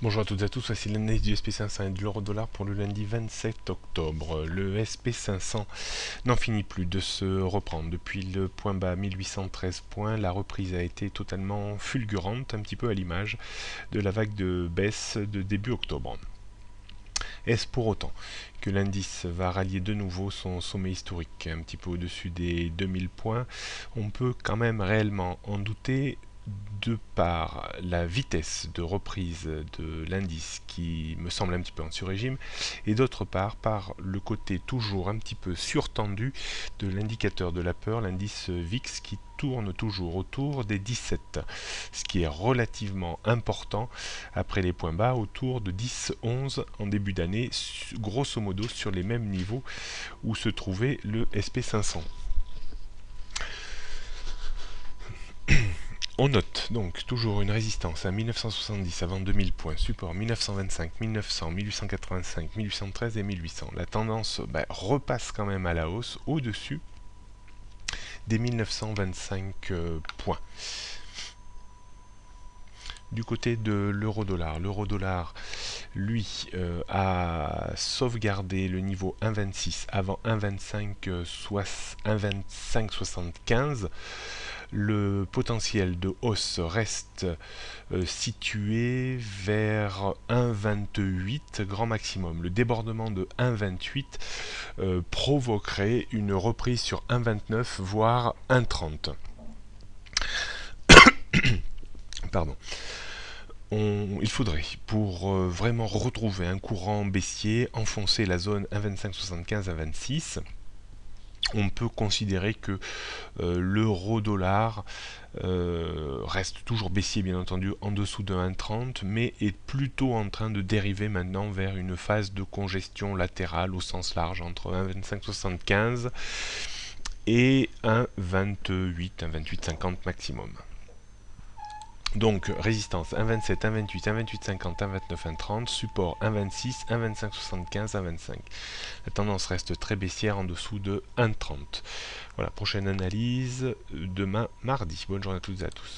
Bonjour à toutes et à tous, voici l'analyse du SP500 et de l'euro-dollar pour le lundi 27 octobre. Le SP500 n'en finit plus de se reprendre. Depuis le point bas 1813 points, la reprise a été totalement fulgurante, un petit peu à l'image de la vague de baisse de début octobre. Est-ce pour autant que l'indice va rallier de nouveau son sommet historique, un petit peu au-dessus des 2000 points? On peut quand même réellement en douter de par la vitesse de reprise de l'indice qui me semble un petit peu en sur-régime, et d'autre part par le côté toujours un petit peu surtendu de l'indicateur de la peur, l'indice VIX, qui tourne toujours autour des 17, ce qui est relativement important après les points bas autour de 10-11 en début d'année, grosso modo sur les mêmes niveaux où se trouvait le SP500. On note donc toujours une résistance à 1970 avant 2000 points, support 1925, 1900, 1885, 1813 et 1800. La tendance repasse quand même à la hausse au-dessus des 1925 points. Du côté de l'euro-dollar, lui, a sauvegardé le niveau 1,26 avant 1,2575. Le potentiel de hausse reste situé vers 1,28 grand maximum. Le débordement de 1,28 provoquerait une reprise sur 1,29 voire 1,30. Pardon. Il faudrait, pour vraiment retrouver un courant baissier, enfoncer la zone 1,2575 à 26. On peut considérer que l'euro-dollar reste toujours baissier, bien entendu, en dessous de 1,30, mais est plutôt en train de dériver maintenant vers une phase de congestion latérale au sens large entre 1,2575 et 1,28, 1,2850 maximum. Donc résistance 1,27, 1,28, 1,2850, 1,29, 1,30, support 1,26, 1,2575, 1,25. La tendance reste très baissière en dessous de 1,30. Voilà, prochaine analyse demain mardi. Bonne journée à toutes et à tous.